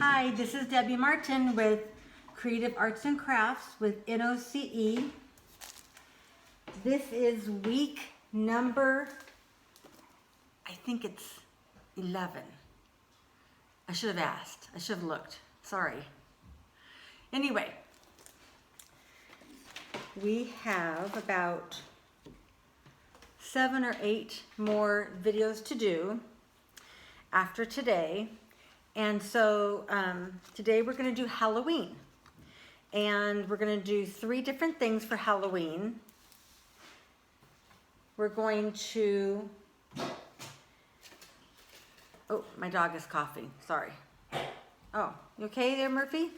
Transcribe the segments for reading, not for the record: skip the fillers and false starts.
Hi, this is Debbie Martin with Creative Arts and Crafts with NOCE. This is week number, I think it's 11. I should have asked. I should have looked. Sorry. Anyway, we have about 7 or 8 more videos to do after today. And so today we're going to do Halloween. And we're going to do 3 different things for Halloween. We're going to, oh, my dog is coughing, sorry. Oh, you okay there, Murphy?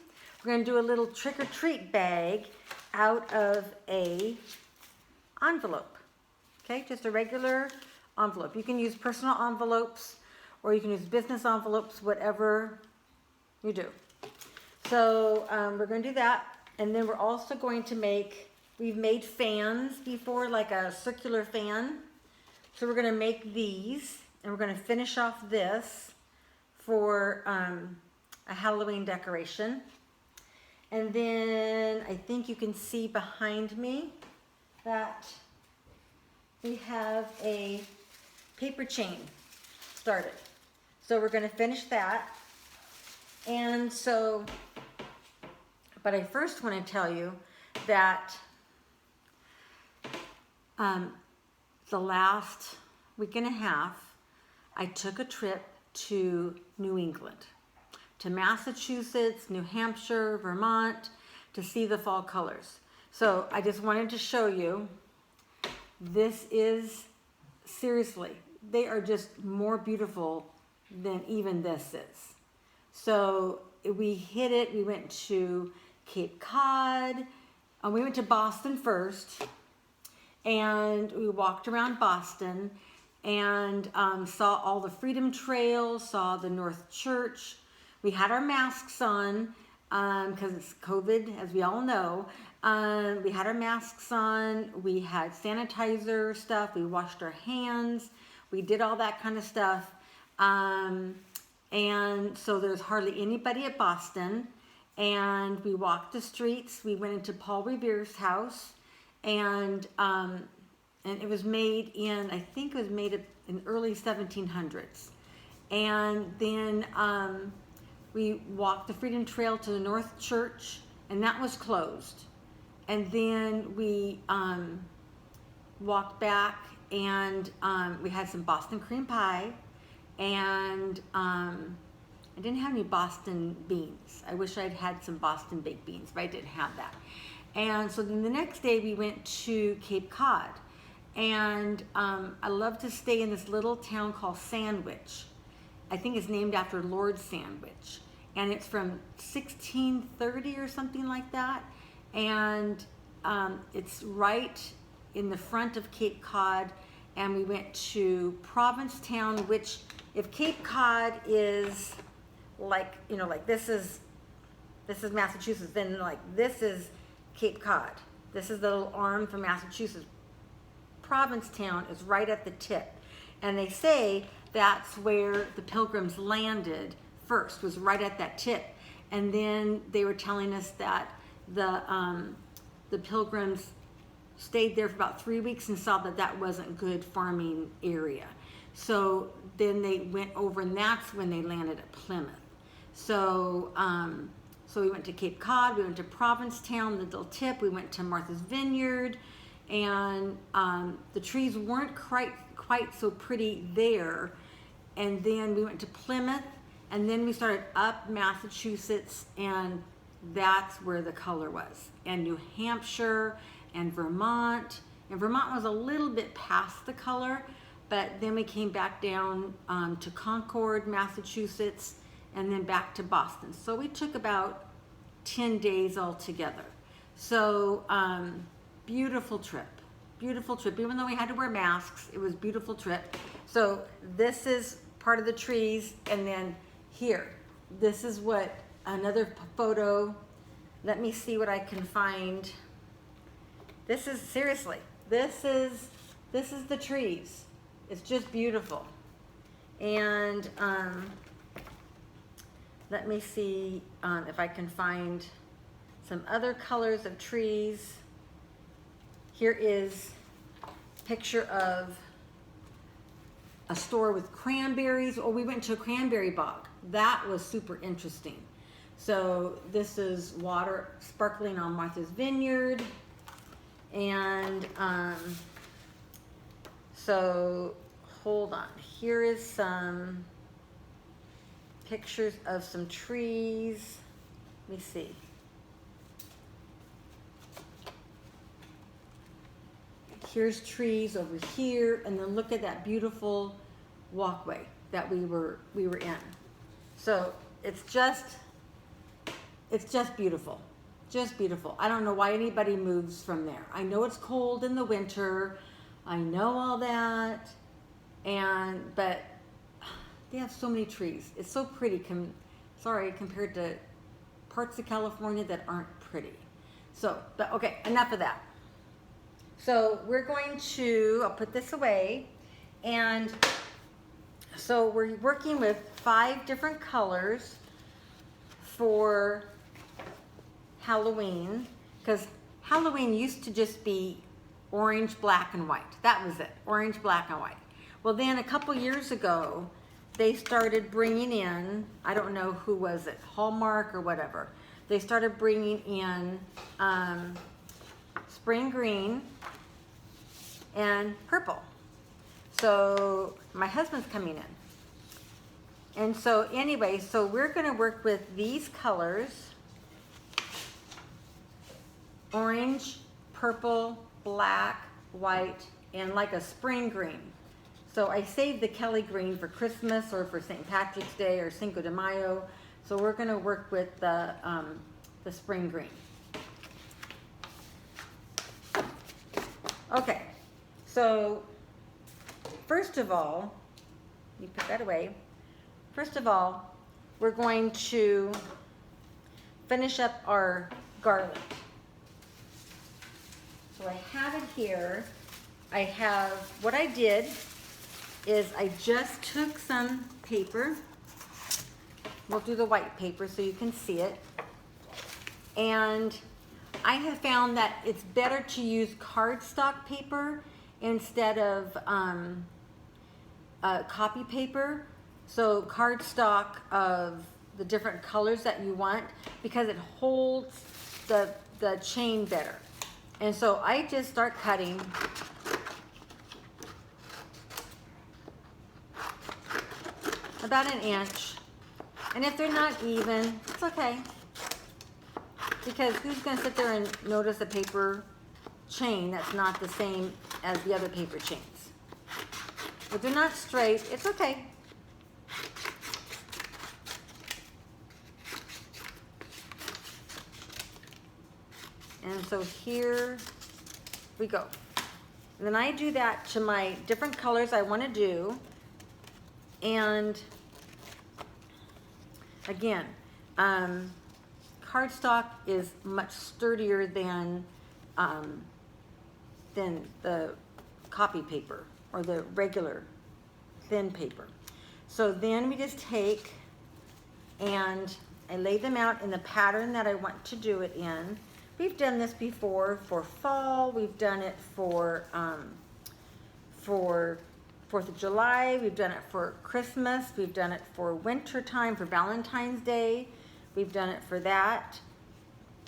We're going to do a little trick-or-treat bag out of a envelope. Okay, just a regular envelope. You can use personal envelopes or you can use business envelopes, whatever you do. So we're going to do that. And then we're also going to make, we've made fans before, like a circular fan. So we're going to make these, and we're going to finish off this for a Halloween decoration. And then I think you can see behind me that we have a paper chain started. So we're going to finish that. And so, but I first want to tell you that the last week and a half, I took a trip to New England, to Massachusetts, New Hampshire, Vermont, to see the fall colors. So I just wanted to show you, this is, seriously, they are just more beautiful than even this is. So we hit it, we went to Cape Cod, we went to Boston first, and we walked around Boston and saw all the Freedom Trail, saw the North Church. We had our masks on because it's COVID, as we all know. We had our masks on, we had sanitizer stuff, we washed our hands, we did all that kind of stuff. And so there's hardly anybody at Boston, and we walked the streets. We went into Paul Revere's house, and it was made in, I think it was made in early 1700s. And then we walked the Freedom Trail to the North Church, and that was closed. And then we walked back, and we had some Boston cream pie, and I didn't have any Boston beans. I wish I'd had some Boston baked beans, but I didn't have that. And so then the next day we went to Cape Cod, and I love to stay in this little town called Sandwich. I think it's named after Lord Sandwich, and it's from 1630 or something like that. And it's right in the front of Cape Cod, and we went to Provincetown, which, if Cape Cod is like, you know, like this is Massachusetts, then like this is Cape Cod. This is the little arm from Massachusetts. Provincetown is right at the tip, and they say that's where the Pilgrims landed first, was right at that tip. And then they were telling us that the Pilgrims stayed there for about 3 weeks and saw that that wasn't good farming area. So then they went over, and that's when they landed at Plymouth. So so we went to Cape Cod, we went to Provincetown, the little tip, we went to Martha's Vineyard, and the trees weren't quite so pretty there. And then we went to Plymouth, and then we started up Massachusetts, and that's where the color was. And New Hampshire and Vermont. And Vermont was a little bit past the color, but then we came back down to Concord, Massachusetts, and then back to Boston. So we took about 10 days altogether. So beautiful trip, beautiful trip. Even though we had to wear masks, it was a beautiful trip. So this is part of the trees, and then here, this is what, another photo. Let me see what I can find. This is, seriously, this is the trees. It's just beautiful. And let me see if I can find some other colors of trees. Here is a picture of a store with cranberries. Oh, we went to a cranberry bog. That was super interesting. So this is water sparkling on Martha's Vineyard. And so hold on. Here is some pictures of some trees. Let me see. Here's trees over here, and then look at that beautiful walkway that we were in. So it's just beautiful, just beautiful. I don't know why anybody moves from there. I know it's cold in the winter, I know all that, but they have so many trees. It's so pretty. Compared to parts of California that aren't pretty. So, but okay, enough of that. So we're going to, I'll put this away, and so we're working with 5 different colors for Halloween, because Halloween used to just be orange, black, and white. That was it, orange, black, and white. Well, then a couple years ago, they started bringing in, I don't know who was it, Hallmark or whatever. They started bringing in spring green and purple. So my husband's coming in. And so anyway, so we're gonna work with these colors: orange, purple, black, white, and like a spring green. So I saved the Kelly green for Christmas or for St. Patrick's Day or Cinco de Mayo. So we're gonna work with the spring green. Okay, so first of all, you put that away. First of all, we're going to finish up our garland. So I have it here. I have, what I did is I just took some paper. We'll do the white paper so you can see it. And I have found that it's better to use cardstock paper instead of copy paper. So cardstock of the different colors that you want, because it holds the chain better. And so I just start cutting. About an inch. And if they're not even, it's okay. Because who's going to sit there and notice a paper chain that's not the same as the other paper chains? If they're not straight, it's okay. And so here we go. And then I do that to my different colors I want to do. And again, cardstock is much sturdier than the copy paper or the regular thin paper. So then we just take and I lay them out in the pattern that I want to do it in. We've done this before for fall. We've done it for 4th of July. We've done it for Christmas. We've done it for winter time, for Valentine's Day. We've done it for that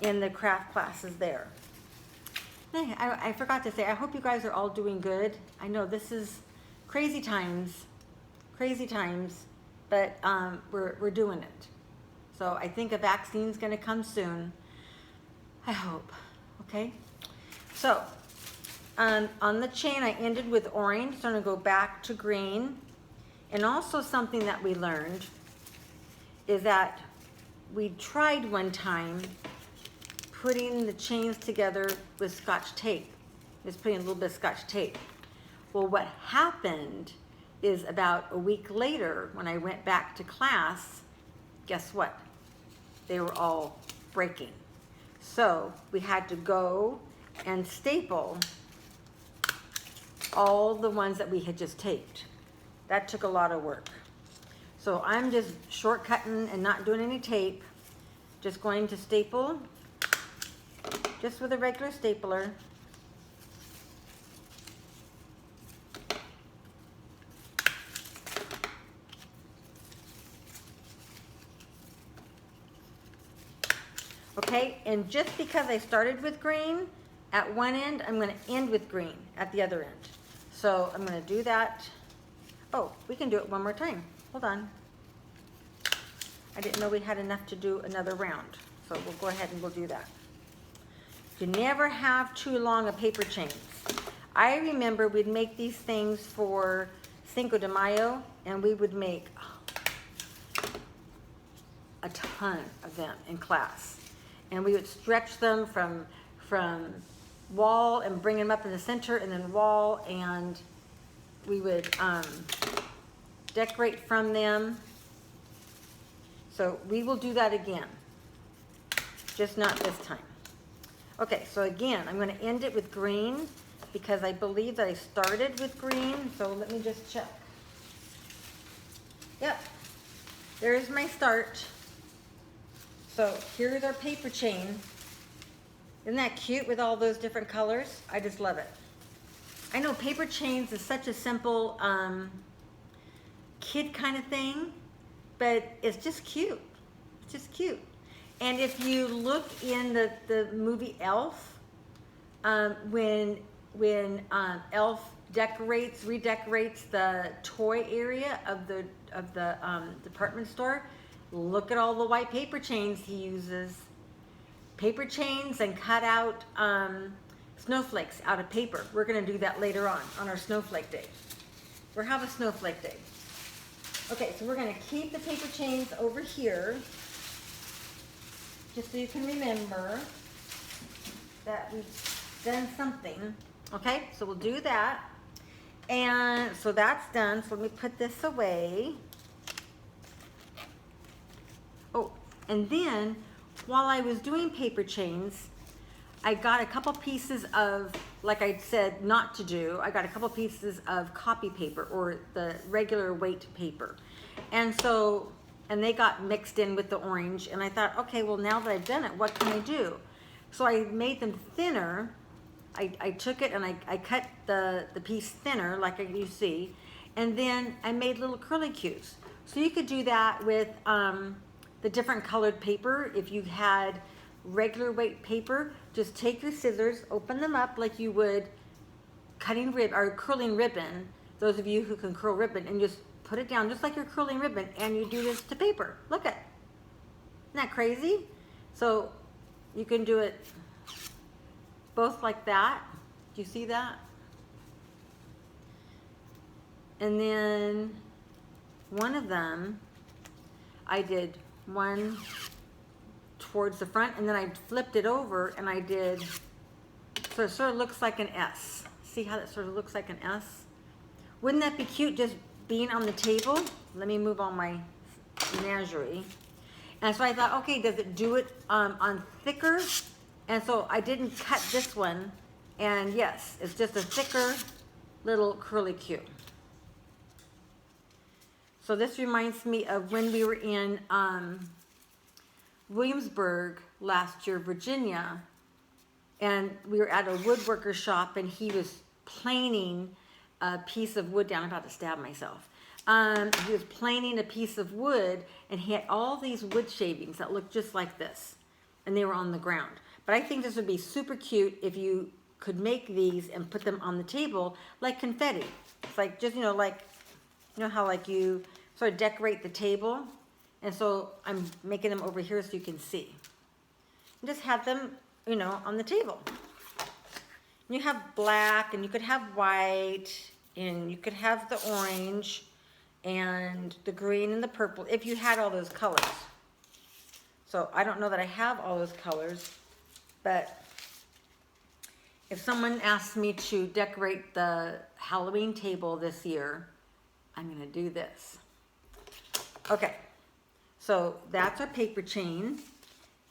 in the craft classes there. Hey, I forgot to say, I hope you guys are all doing good. I know this is crazy times, but we're doing it. So I think a vaccine's gonna come soon. I hope, okay? So, on the chain, I ended with orange, so I'm gonna go back to green. And also something that we learned is that we tried one time putting the chains together with Scotch tape. Just putting a little bit of Scotch tape. Well, what happened is about a week later, when I went back to class, guess what? They were all breaking. So we had to go and staple all the ones that we had just taped. That took a lot of work. So I'm just shortcutting and not doing any tape. Just going to staple, just with a regular stapler. Okay, and just because I started with green at one end, I'm going to end with green at the other end. So I'm going to do that. Oh, we can do it one more time. Hold on. I didn't know we had enough to do another round. So we'll go ahead and we'll do that. You never have too long of paper chains. I remember we'd make these things for Cinco de Mayo, and we would make a ton of them in class. And we would stretch them from wall and bring them up in the center, and then wall, and we would decorate from them. So we will do that again, just not this time. Okay, so again, I'm going to end it with green because I believe that I started with green. So let me just check. Yep, there's my start. So here's our paper chain. Isn't that cute with all those different colors? I just love it. I know paper chains is such a simple kid kind of thing, but it's just cute. It's just cute. And if you look in the movie Elf, when Elf redecorates the toy area of the department store, look at all the white paper chains he uses. Paper chains and cut out snowflakes out of paper. We're going to do that later on our snowflake day. We'll have a snowflake day. Okay, so we're going to keep the paper chains over here, just so you can remember that we've done something. Okay, so we'll do that. And so that's done. So let me put this away. Oh, and then while I was doing paper chains, I got a couple pieces of, like I said not to do, I got a couple pieces of copy paper, or the regular weight paper. And so, and they got mixed in with the orange, and I thought, okay, well now that I've done it, what can I do? So I made them thinner. I took it and I cut the piece thinner, like you see, and then I made little curly cues. So you could do that with the different colored paper. If you had regular weight paper, just take your scissors, open them up like you would cutting ribbon or curling ribbon. Those of you who can curl ribbon, and just put it down just like you're curling ribbon, and you do this to paper. Look at, isn't that crazy? So you can do it both like that. Do you see that? And then one of them, I did one towards the front, and then I flipped it over and I did, so it sort of looks like an S. See how that sort of looks like an S? Wouldn't that be cute just being on the table? Let me move on my menagerie. And so I thought, okay, does it do it on thicker? And so I didn't cut this one, and yes, it's just a thicker little curly cue. So this reminds me of when we were in Williamsburg last year, Virginia, and we were at a woodworker shop, and he was planing a piece of wood down. I'm about to stab myself. He was planing a piece of wood, and he had all these wood shavings that looked just like this, and they were on the ground. But I think this would be super cute if you could make these and put them on the table like confetti. It's like just, you know how like you sort of decorate the table? And so I'm making them over here so you can see. And just have them, you know, on the table. You have black, and you could have white, and you could have the orange, and the green and the purple, if you had all those colors. So I don't know that I have all those colors, but if someone asks me to decorate the Halloween table this year, I'm going to do this. Okay, so that's our paper chain.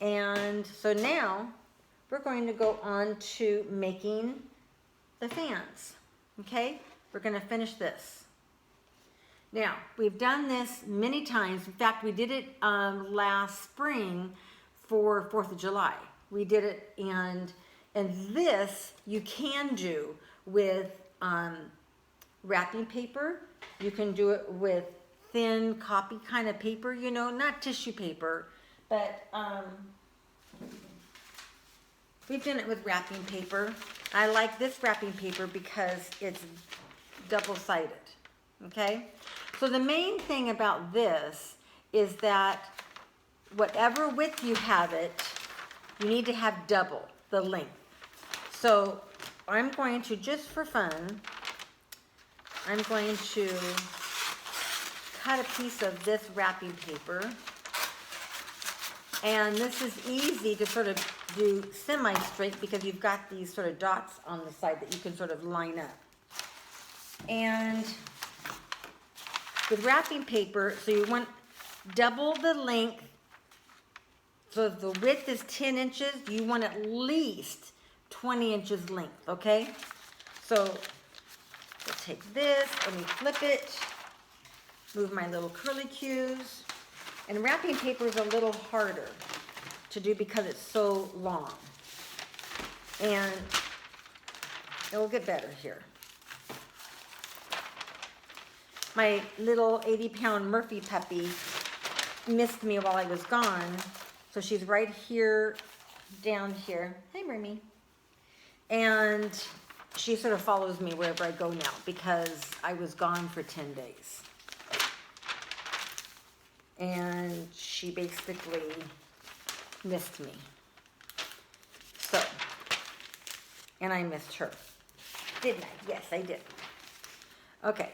And so now we're going to go on to making the fans. Okay, we're going to finish this. Now, we've done this many times. In fact, we did it last spring for 4th of July. We did it, and this you can do with wrapping paper. You can do it with thin copy kind of paper, you know, not tissue paper, but we've done it with wrapping paper. I like this wrapping paper because it's double-sided, okay? So the main thing about this is that whatever width you have it, you need to have double the length. So I'm going to, just for fun, I'm going to cut a piece of this wrapping paper. And this is easy to sort of do semi-straight because you've got these sort of dots on the side that you can sort of line up. And with wrapping paper, so you want double the length. So if the width is 10 inches, you want at least 20 inches length, okay? So we'll take this, let me flip it, move my little curly cues. And wrapping paper is a little harder to do because it's so long. And it will get better here. My little 80-pound Murphy puppy missed me while I was gone. So she's right here, down here. Hi, Remy. And she sort of follows me wherever I go now because I was gone for 10 days. And she basically missed me. So, and I missed her. Didn't I? Yes, I did. Okay.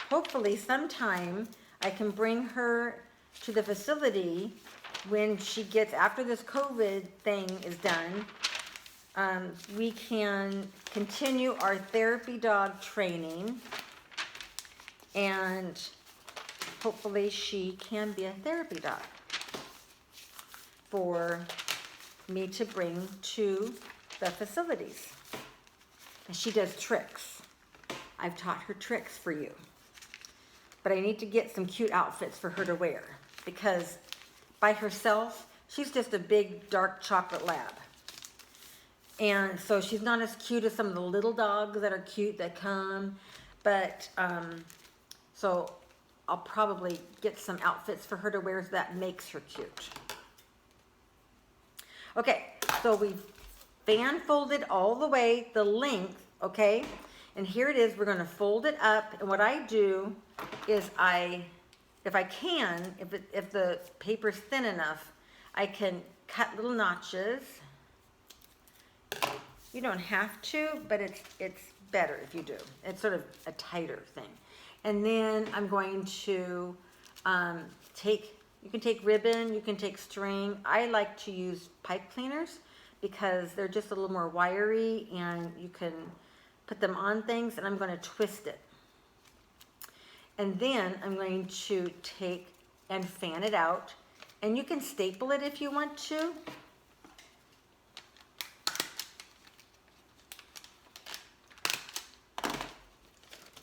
Hopefully sometime I can bring her to the facility when she gets, after this COVID thing is done, we can continue our therapy dog training, and hopefully she can be a therapy dog for me to bring to the facilities. And she does tricks. I've taught her tricks for you. But I need to get some cute outfits for her to wear because by herself, she's just a big dark chocolate lab. And so she's not as cute as some of the little dogs that are cute that come, but so I'll probably get some outfits for her to wear that makes her cute. Okay, so we've fan folded all the way the length, okay? And here it is, we're gonna fold it up, and what I do is if I can, if the paper's thin enough, I can cut little notches. You don't have to, but it's better if you do. It's sort of a tighter thing. And then I'm going to you can take ribbon, you can take string. I like to use pipe cleaners because they're just a little more wiry and you can put them on things, and I'm going to twist it. And then I'm going to take and fan it out, and you can staple it if you want to.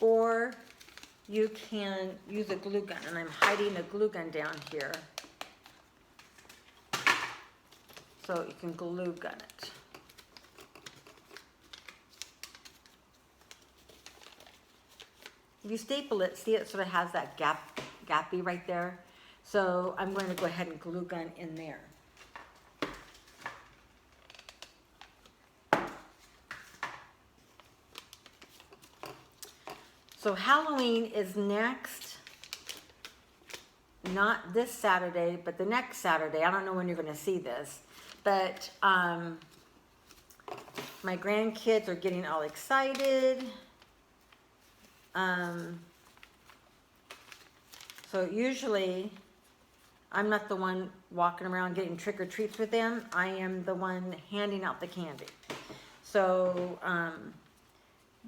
Or you can use a glue gun, and I'm hiding a glue gun down here. So you can glue gun it. If you staple it, see it sort of has that gappy right there. So I'm going to go ahead and glue gun in there. So Halloween is next, not this Saturday, but the next Saturday. I don't know when you're going to see this, but my grandkids are getting all excited. So usually I'm not the one walking around getting trick-or-treats with them. I am the one handing out the candy. So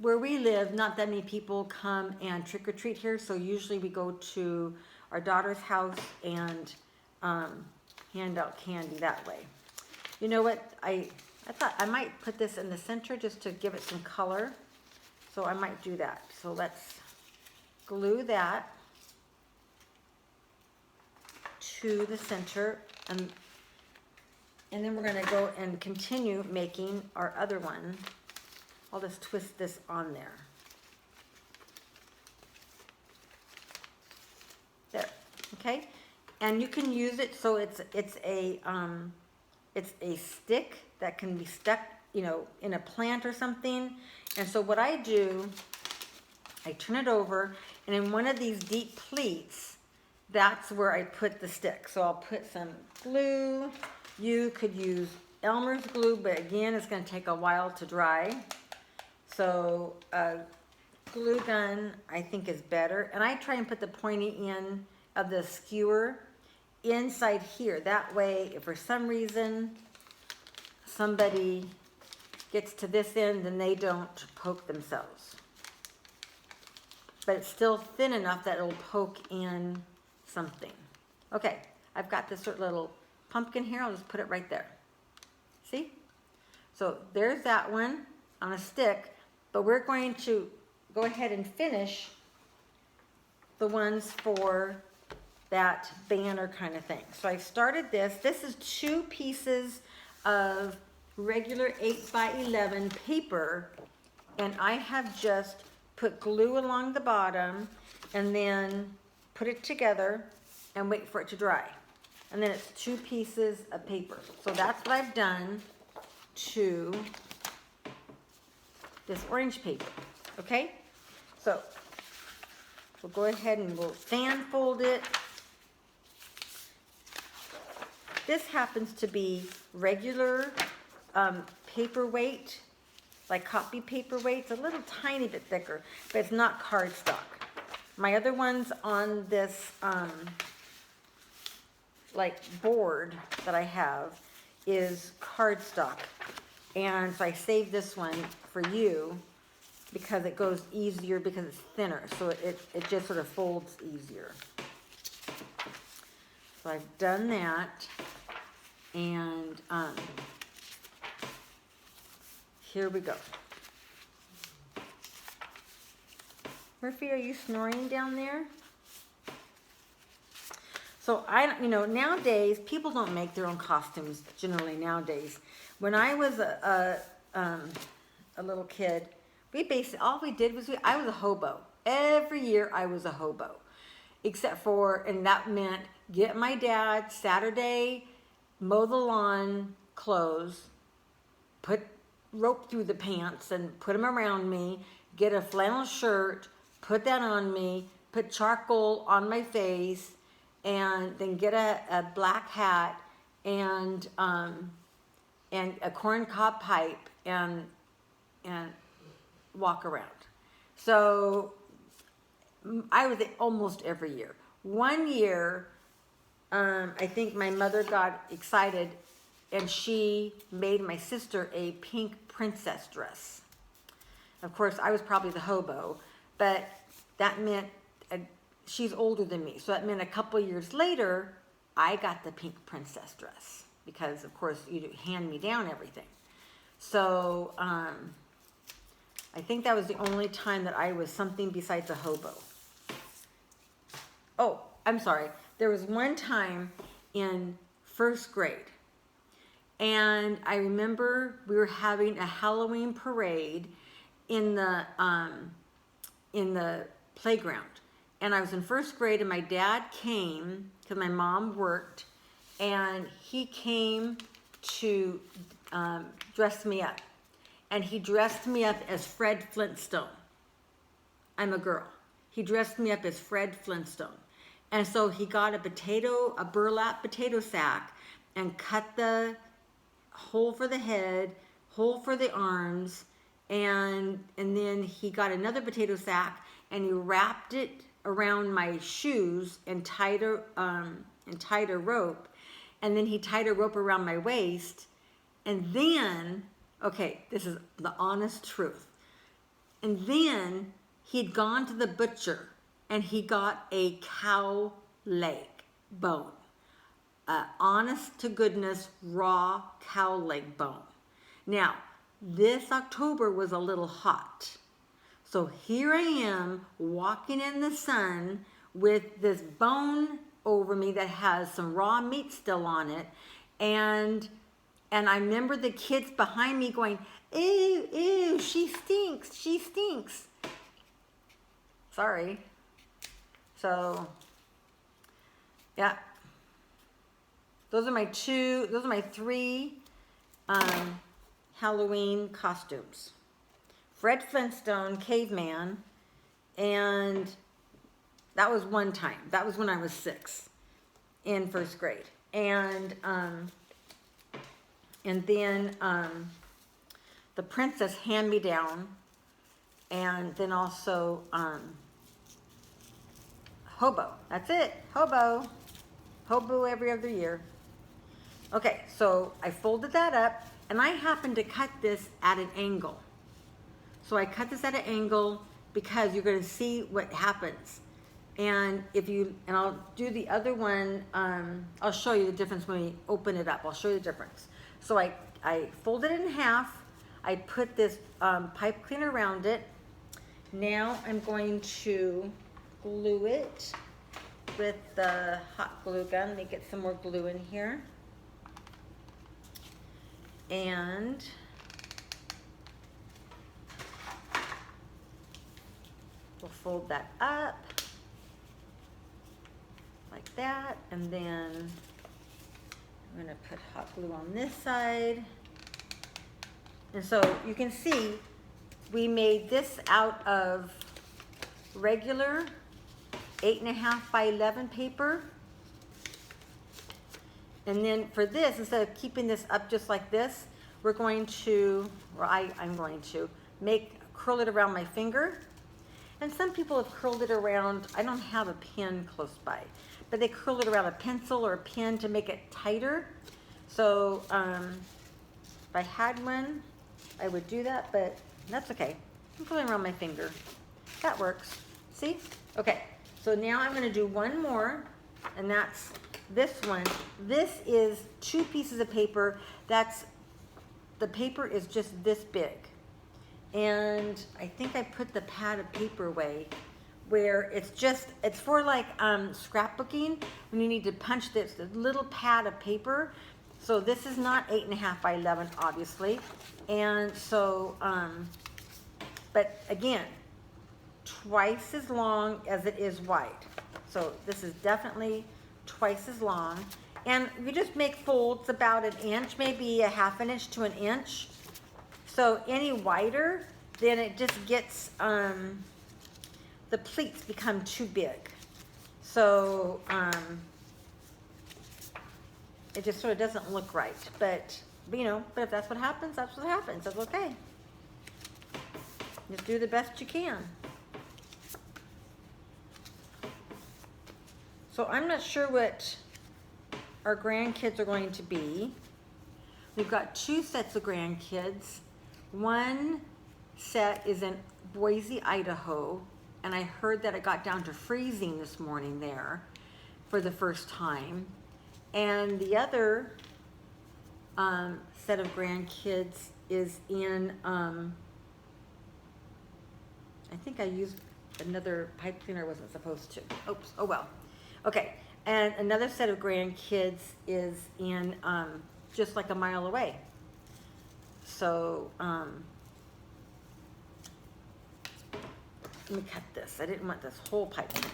where we live, not that many people come and trick-or-treat here, so usually we go to our daughter's house and hand out candy that way. You know what? I thought I might put this in the center just to give it some color. So I might do that. So let's glue that to the center, and then we're going to go and continue making our other one. I'll just twist this on there. There, okay? And you can use it so it's a stick that can be stuck, you know, in a plant or something. And so what I do, I turn it over, and in one of these deep pleats, that's where I put the stick. So I'll put some glue. You could use Elmer's glue, but again, it's going to take a while to dry. So a glue gun, I think, is better. And I try and put the pointy end of the skewer inside here. That way, if for some reason somebody gets to this end, then they don't poke themselves. But it's still thin enough that it'll poke in something. Okay, I've got this little pumpkin here. I'll just put it right there. See? So there's that one on a stick, but we're going to go ahead and finish the ones for that banner kind of thing. So I started this. This is 2 pieces of regular 8x11 paper, and I have just put glue along the bottom and then put it together and wait for it to dry. And then it's 2 pieces of paper. So that's what I've done to this orange paper, okay? So we'll go ahead and we'll fan fold it. This happens to be regular paperweight, like copy paperweight. It's a little tiny bit thicker, but it's not cardstock. My other ones on this like board that I have is cardstock. And so I saved this one for you because it goes easier because it's thinner. So it just sort of folds easier. So I've done that. And here we go. Murphy, are you snoring down there? So you know, nowadays people don't make their own costumes generally nowadays. When I was a little kid, all we did was I was a hobo. Every year I was a hobo, except for, and that meant get my dad Saturday, mow the lawn, clothes, put rope through the pants and put them around me, get a flannel shirt, put that on me, put charcoal on my face, and then get a black hat and a corncob pipe and walk around. So I was almost every year. One year, I think my mother got excited and she made my sister a pink princess dress. Of course, I was probably the hobo, but that meant she's older than me. So that meant a couple years later, I got the pink princess dress because, of course, you hand me down everything. So I think that was the only time that I was something besides a hobo. Oh, I'm sorry. There was one time in first grade, and I remember we were having a Halloween parade in the playground. And I was in first grade, and my dad came, because my mom worked, and he came to dress me up. And he dressed me up as Fred Flintstone. I'm a girl. He dressed me up as Fred Flintstone. And so he got a burlap potato sack, and cut the hole for the head, hole for the arms, and then he got another potato sack, and he wrapped it around my shoes and tied a rope, and then he tied a rope around my waist, and then, okay, this is the honest truth, and then he'd gone to the butcher and he got a cow leg bone, honest to goodness raw cow leg bone. Now, this October was a little hot, So here I am walking in the sun with this bone over me that has some raw meat still on it. And I remember the kids behind me going, ew, ew, she stinks, she stinks. Sorry. So, yeah. Those are my three Halloween costumes. Fred Flintstone, Caveman, and that was one time. That was when I was 6 in 1st grade. And then the Princess Hand-Me-Down, and then also Hobo. That's it, Hobo. Hobo every other year. Okay, so I folded that up, and I happened to cut this at an angle. So I cut this at an angle because you're going to see what happens. And I'll do the other one, I'll show you the difference when we open it up. I'll show you the difference. So I folded it in half. I put this pipe cleaner around it. Now I'm going to glue it with the hot glue gun. Let me get some more glue in here. And we'll fold that up like that, and then I'm going to put hot glue on this side. And so you can see we made this out of regular 8.5 by 11 paper. And then for this, instead of keeping this up just like this, we're going to, or I'm going to curl it around my finger. And some people have curled it around, I don't have a pen close by, but they curl it around a pencil or a pen to make it tighter. So if I had one, I would do that, but that's okay. I'm curling around my finger. That works. See? Okay, so now I'm gonna do one more, and that's this one. This is 2 pieces of paper. The paper is just this big. And I think I put the pad of paper away where it's for like scrapbooking when you need to punch this little pad of paper. So this is not 8.5 by 11, obviously. And so, but again, twice as long as it is wide. So this is definitely twice as long. And you just make folds about 1 inch, maybe 1/2 inch to 1 inch. So any wider, then it just gets, the pleats become too big. So it just sort of doesn't look right. But if that's what happens, that's what happens. That's okay. Just do the best you can. So I'm not sure what our grandkids are going to be. We've got 2 sets of grandkids. One set is in Boise, Idaho, and I heard that it got down to freezing this morning there for the first time. And the other set of grandkids is in, I think I used another pipe cleaner I wasn't supposed to. Oops, oh well. Okay, and another set of grandkids is in just like a mile away. So, let me cut this. I didn't want this whole pipe cleaner.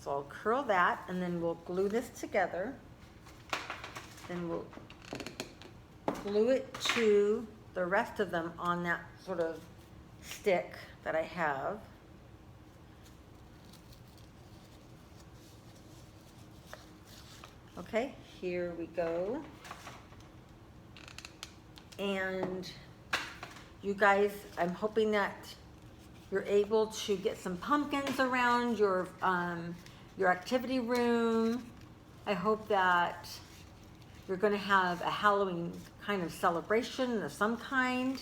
So I'll curl that, and then we'll glue this together. Then we'll glue it to the rest of them on that sort of stick that I have. Okay, here we go. And you guys, I'm hoping that you're able to get some pumpkins around your activity room. I hope that you're going to have a Halloween kind of celebration of some kind.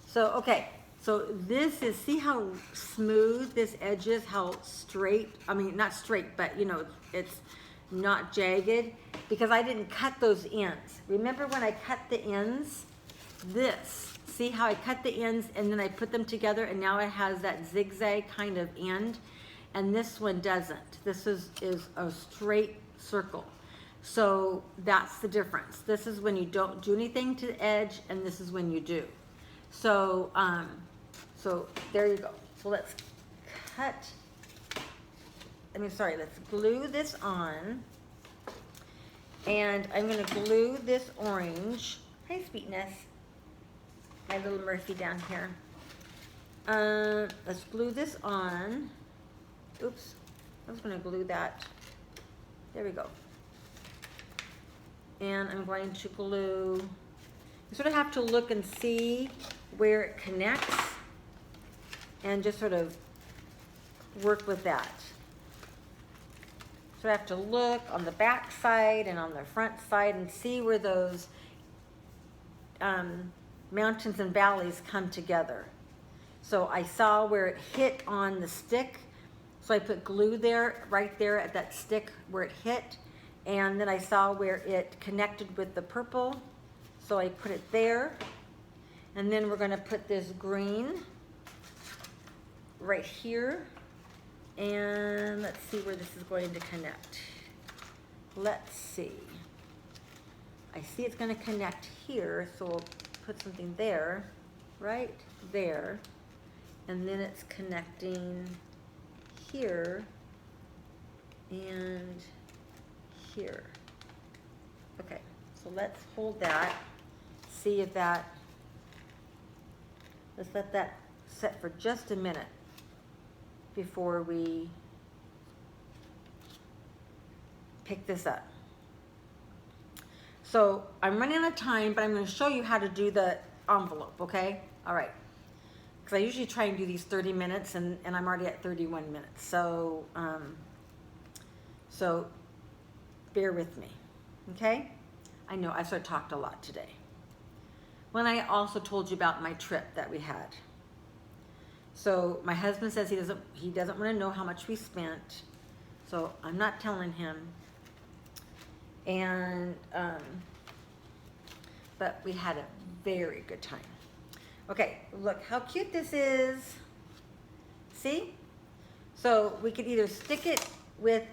So, okay, so this is, see how smooth this edge is, how straight, I mean, not straight, but it's not jagged, because I didn't cut those ends. Remember when I cut the ends? This See how I cut the ends and then I put them together, and now it has that zigzag kind of end, and this one doesn't. This is a straight circle. So that's the difference. This is when you don't do anything to the edge, and this is when you do. So, so there you go. So let's let's glue this on. And I'm gonna glue this orange. Hi, sweetness. My little Murphy down here. Let's glue this on. Oops, I was gonna glue that. There we go. And I'm going to glue, you sort of have to look and see where it connects and just sort of work with that. So I have to look on the back side and on the front side and see where those mountains and valleys come together. So I saw where it hit on the stick, so I put glue there, right there at that stick where it hit, and then I saw where it connected with the purple, so I put it there. And then we're going to put this green right here, and let's see where this is going to connect. Let's see. I see it's going to connect here, so we'll put something there, right there, and then it's connecting here and here. Okay, so let's hold that, see if that, let's let that set for just a minute before we pick this up. So I'm running out of time, but I'm going to show you how to do the envelope, okay? All right. Because I usually try and do these 30 minutes, and I'm already at 31 minutes. So, so bear with me, okay? I know I sort of talked a lot today. When I also told you about my trip that we had. So my husband says he doesn't want to know how much we spent, so I'm not telling him. And but we had a very good time. Okay, look how cute this is. See? So we could either stick it with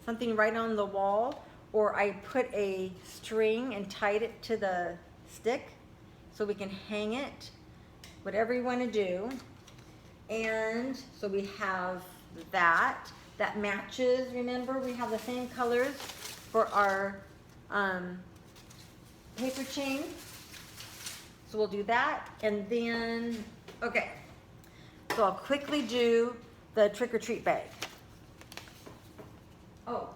something right on the wall, or I put a string and tied it to the stick so we can hang it, whatever you want to do. And so we have that matches. Remember, we have the same colors for our paper chain. So we'll do that, and then, okay, so I'll quickly do the trick-or-treat bag. Oh,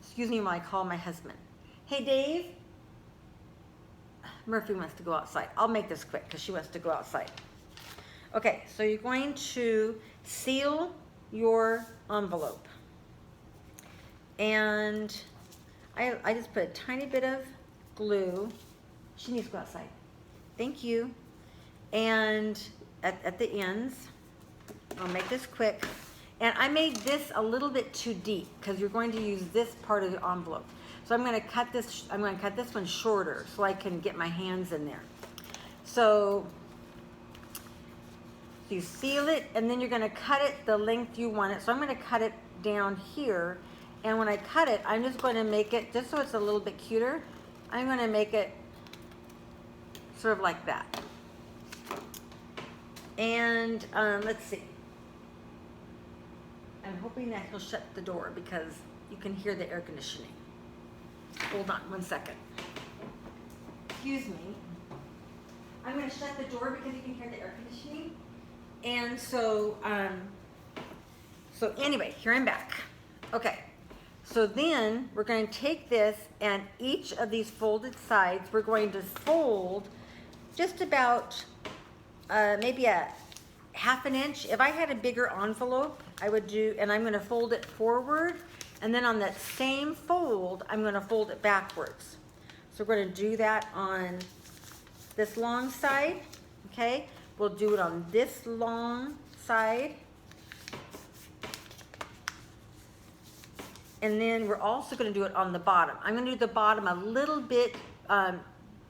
excuse me while I call my husband. Hey, Dave. Murphy wants to go outside. I'll make this quick because she wants to go outside. Okay, so you're going to seal your envelope. And I just put a tiny bit of glue. She needs to go outside. Thank you. And at the ends, I'll make this quick. And I made this a little bit too deep because you're going to use this part of the envelope. So I'm going to cut this one shorter so I can get my hands in there. So you seal it, and then you're going to cut it the length you want it. So I'm going to cut it down here, and when I cut it, I'm just going to make it, just so it's a little bit cuter, I'm going to make it sort of like that. And let's see. I'm hoping that he'll shut the door because you can hear the air conditioning. Hold on one second. Excuse me. I'm going to shut the door because you can hear the air conditioning. And so, so anyway, here I'm back. Okay. So then we're going to take this, and each of these folded sides, we're going to fold just about maybe a ½ an inch. If I had a bigger envelope, I would do, and I'm going to fold it forward, and then on that same fold, I'm going to fold it backwards. So we're going to do that on this long side, okay? We'll do it on this long side. And then we're also going to do it on the bottom. I'm going to do the bottom a little bit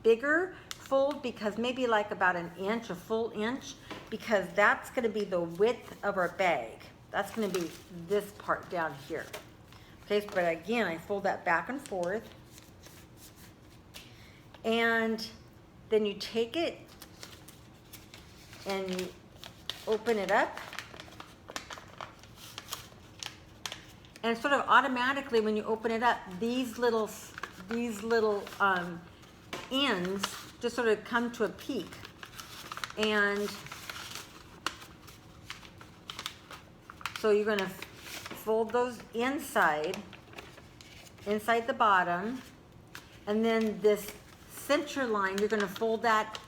bigger fold because maybe like about an inch, a full inch, because that's going to be the width of our bag. That's going to be this part down here. Okay, but again, I fold that back and forth. And then you take it and you open it up. And sort of automatically when you open it up, these little ends just sort of come to a peak. And so you're going to fold those inside the bottom, and then this center line, you're going to fold that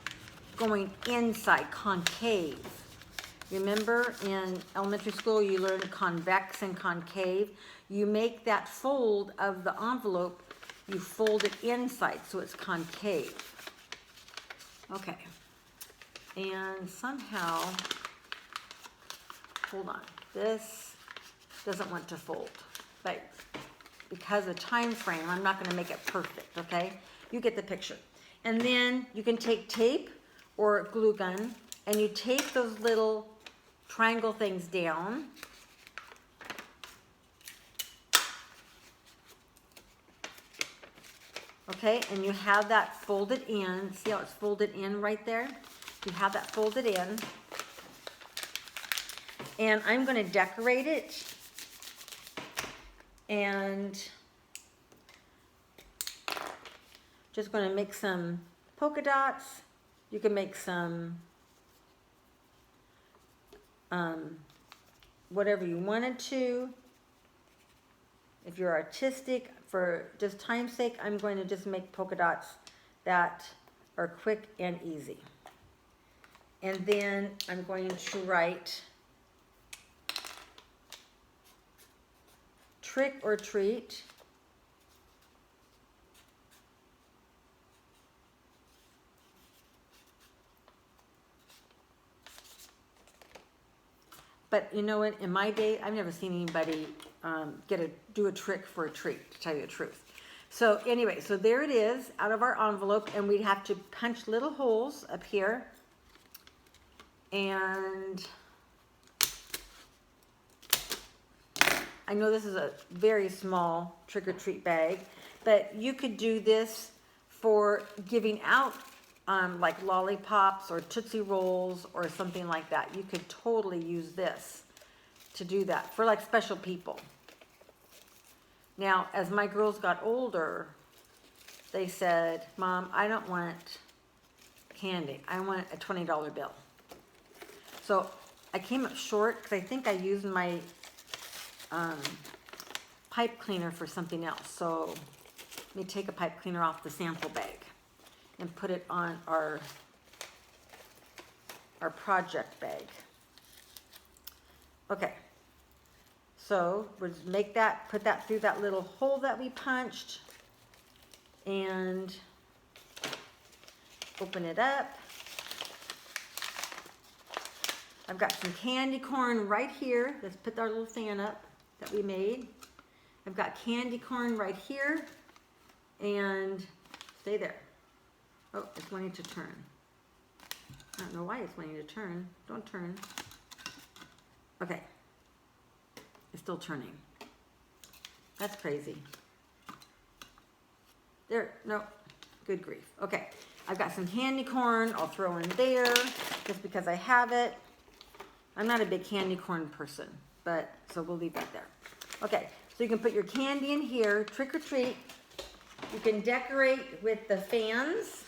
going inside, concave. Remember in elementary school you learned convex and concave. You make that fold of the envelope, you fold it inside so it's concave. Okay, and somehow, hold on, this doesn't want to fold, but because of time frame, I'm not going to make it perfect, okay? You get the picture. And then you can take tape or glue gun, and you tape those little triangle things down. Okay, and you have that folded in. See how it's folded in right there? You have that folded in. And I'm going to decorate it. And just going to make some polka dots. You can make some whatever you wanted to. If you're artistic, for just time's sake, I'm going to just make polka dots that are quick and easy. And then I'm going to write trick or treat. But you know what, in my day, I've never seen anybody do a trick for a treat, to tell you the truth. So anyway, so there it is out of our envelope, and we'd have to punch little holes up here. And I know this is a very small trick-or-treat bag, but you could do this for giving out like lollipops or Tootsie Rolls or something like that. You could totally use this to do that for like special people. Now, as my girls got older, they said, Mom, I don't want candy. I want a $20 bill. So I came up short because I think I used my pipe cleaner for something else. So let me take a pipe cleaner off the sample bag and put it on our project bag. Okay, so we'll just make that, put that through that little hole that we punched, and open it up. I've got some candy corn right here. Let's put our little fan up that we made. I've got candy corn right here, and stay there. Oh, it's wanting to turn. I don't know why it's wanting to turn. Don't turn. Okay. It's still turning. That's crazy. There, no, good grief. Okay, I've got some candy corn I'll throw in there just because I have it. I'm not a big candy corn person, but so we'll leave that there. Okay, so you can put your candy in here, trick or treat. You can decorate with the fans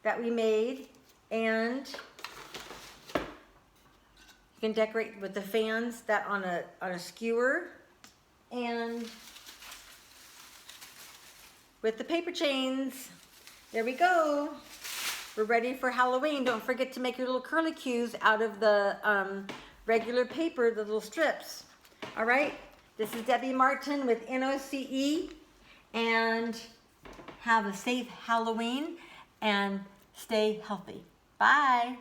that we made, and you can decorate with the fans that on a skewer, and with the paper chains. There we go. We're ready for Halloween. Don't forget to make your little curly cues out of the regular paper, the little strips. All right, this is Debbie Martin with NOCE, and have a safe Halloween and stay healthy. Bye.